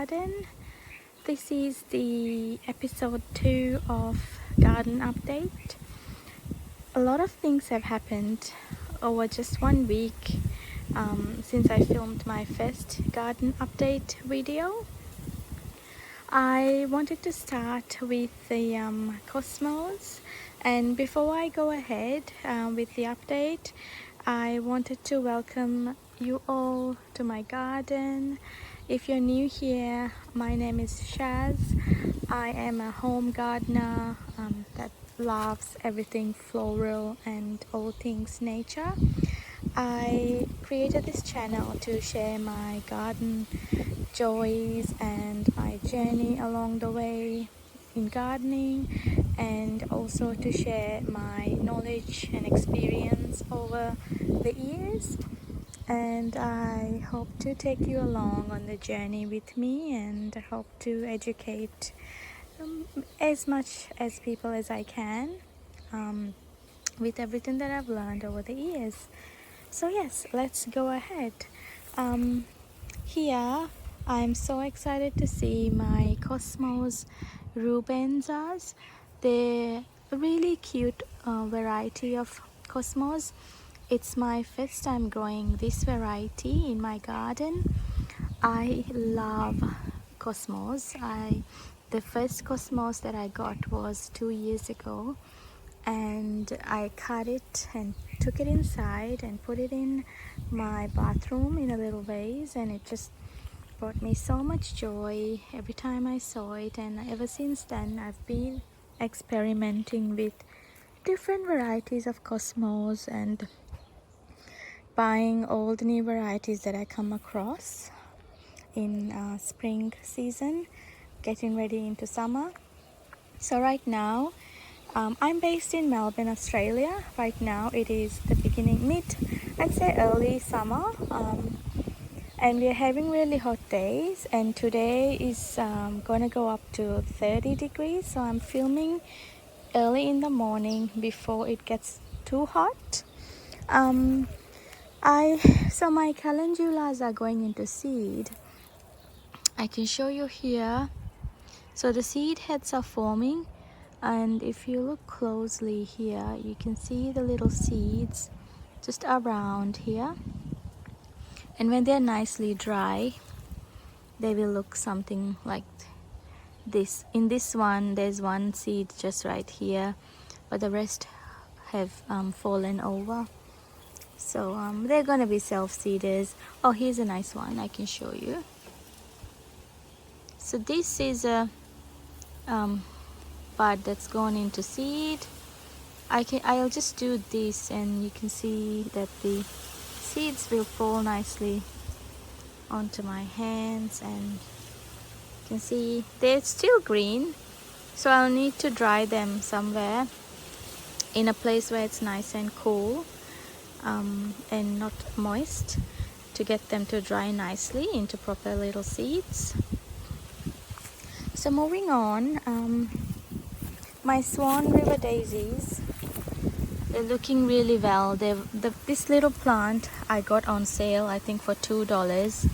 garden. This is the episode 2 of garden update. A lot of things have happened over just 1 week since I filmed my first garden update video. I wanted to start with the cosmos, and before I go ahead with the update, I wanted to welcome you all to my garden. If you're new here, my name is Shaz. I am a home gardener that loves everything floral and all things nature. I created this channel to share my garden joys and my journey along the way in gardening, and also to share my knowledge and experience over the years. And I hope to take you along on the journey with me, and I hope to educate as much as people as I can with everything that I've learned over the years. So yes, let's go ahead. Here I'm so excited to see my Cosmos rubensas. They're a really cute variety of Cosmos. It's my first time growing this variety in my garden. I love Cosmos. The first Cosmos that I got was 2 years ago, and I cut it and took it inside and put it in my bathroom in a little vase, and it just brought me so much joy every time I saw it. And ever since then I've been experimenting with different varieties of Cosmos and buying all the new varieties that I come across in spring season, getting ready into summer. So right now I'm based in Melbourne, Australia. Right now it is the beginning, I'd say early summer, and we're having really hot days, and today is gonna go up to 30 degrees. So I'm filming early in the morning before it gets too hot. So my calendulas are going into seed. I can show you here. So the seed heads are forming, and if you look closely here, you can see the little seeds just around here. And when they're nicely dry, they will look something like this. In this one, there's one seed just right here, but the rest have fallen over. So they're gonna be self-seeders. Oh, here's a nice one I can show you. So this is a bud that's gone into seed. I'll just do this, and you can see that the seeds will fall nicely onto my hands, and you can see they're still green, so I'll need to dry them somewhere in a place where it's nice and cool and not moist, to get them to dry nicely into proper little seeds. So moving on, my Swan River daisies, they're looking really well. This little plant I got on sale, I think for $2,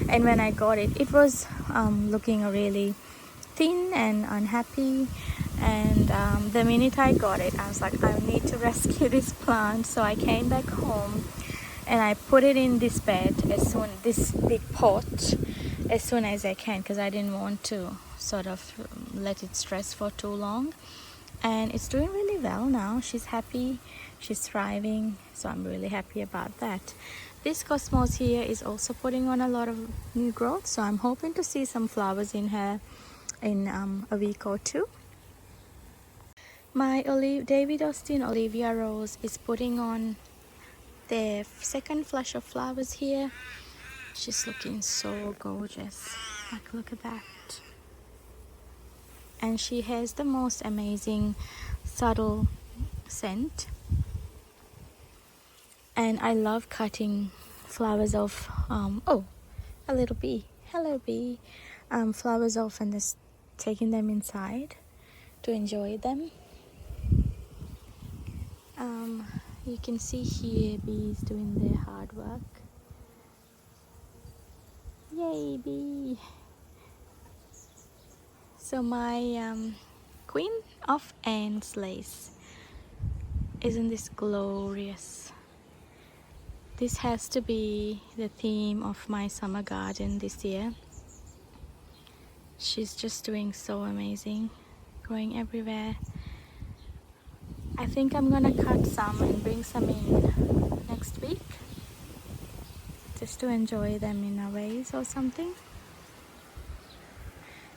and when I got it, it was looking really thin and unhappy. And the minute I got it, I was like, I need to rescue this plant. So I came back home and I put it in this bed, this big pot, as soon as I can, because I didn't want to sort of let it stress for too long. And it's doing really well now. She's happy, she's thriving, so I'm really happy about that. This Cosmos here is also putting on a lot of new growth, so I'm hoping to see some flowers in her in a week or two. My David Austin Olivia Rose is putting on the second flush of flowers here. She's looking so gorgeous. Like, look at that. And she has the most amazing subtle scent. And I love cutting flowers off. Oh, a little bee. Hello, bee. Flowers off and just taking them inside to enjoy them. You can see here bees doing their hard work. Yay, bee! So my Queen of Ants lace, isn't this glorious? This has to be the theme of my summer garden this year. She's just doing so amazing, growing everywhere. I think I'm gonna cut some and bring some in next week, just to enjoy them in a vase or something.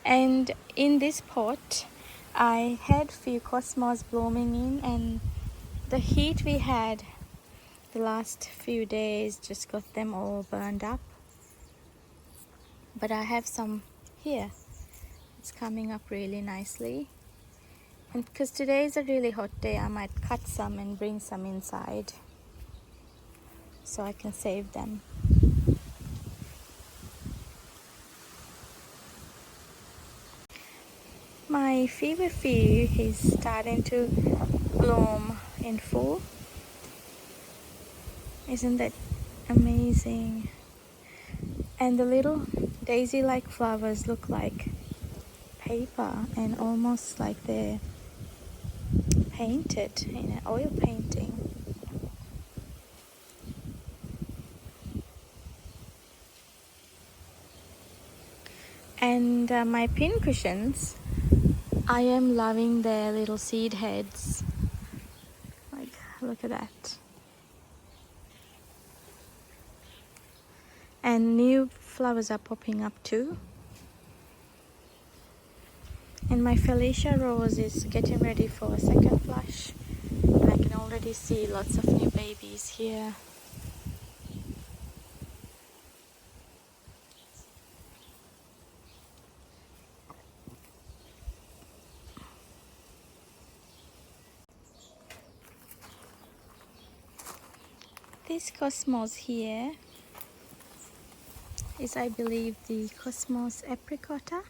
And in this pot I had few cosmos blooming in, and the heat we had the last few days just got them all burned up. But I have some here. It's coming up really nicely. And because today is a really hot day, I might cut some and bring some inside so I can save them. My feverfew is starting to bloom in full. Isn't that amazing? And the little daisy-like flowers look like paper and almost like they're painted in an oil painting. And my pin cushions, I am loving their little seed heads. Like, look at that. And new flowers are popping up too. And my Felicia rose is getting ready for a second flush. I can already see lots of new babies here. This cosmos here is, I believe, the Cosmos apricota.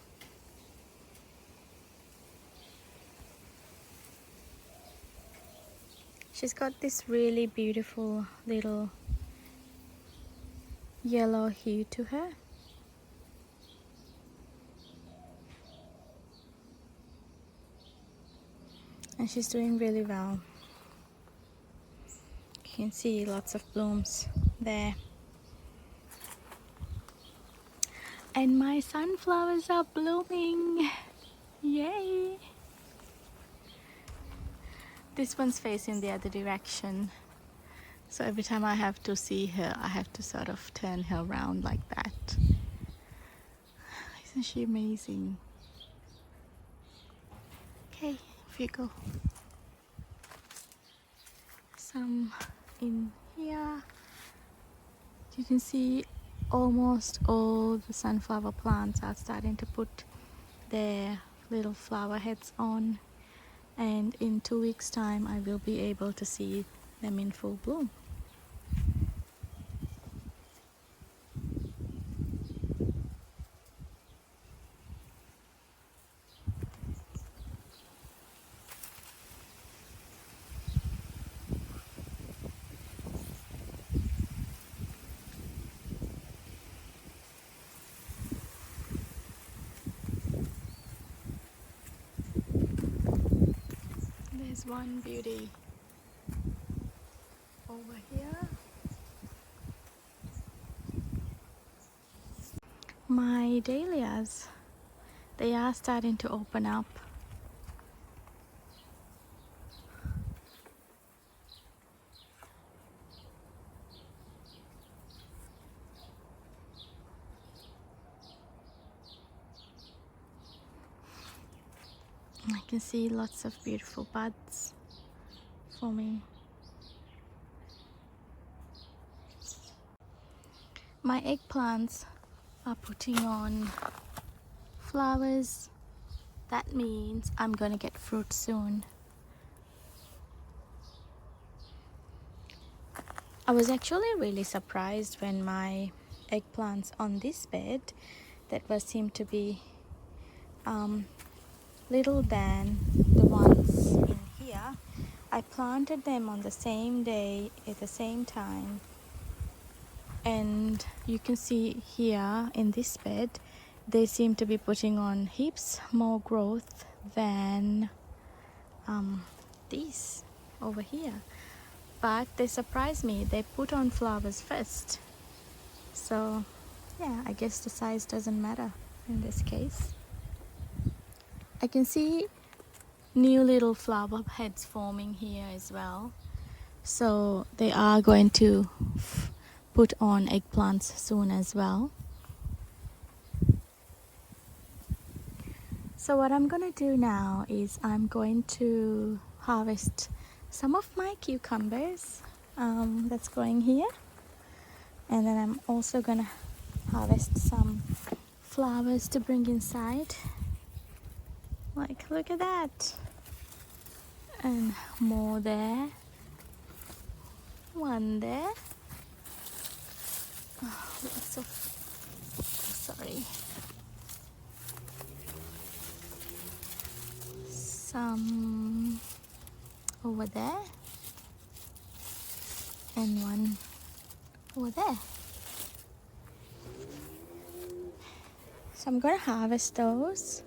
She's got this really beautiful little yellow hue to her. And she's doing really well. You can see lots of blooms there. And my sunflowers are blooming. Yay! This one's facing the other direction. So every time I have to see her, I have to sort of turn her around like that. Isn't she amazing? Okay, off you go. Some in here. You can see almost all the sunflower plants are starting to put their little flower heads on, and in 2 weeks time I will be able to see them in full bloom. There's one beauty over here. My dahlias, they are starting to open up. I can see lots of beautiful buds forming. My eggplants are putting on flowers. That means I'm gonna get fruit soon. I was actually really surprised when my eggplants on this bed that was seemed to be little than the ones in here. I planted them on the same day at the same time, and you can see here in this bed they seem to be putting on heaps more growth than these over here. But they surprise me, they put on flowers first. So yeah, I guess the size doesn't matter in this case. I can see new little flower heads forming here as well. So they are going to put on eggplants soon as well. So what I'm gonna do now is I'm going to harvest some of my cucumbers that's growing here, and then I'm also gonna harvest some flowers to bring inside. Like, look at that, and more there, one there. Oh, so sorry. Some over there and one over there. So I'm gonna harvest those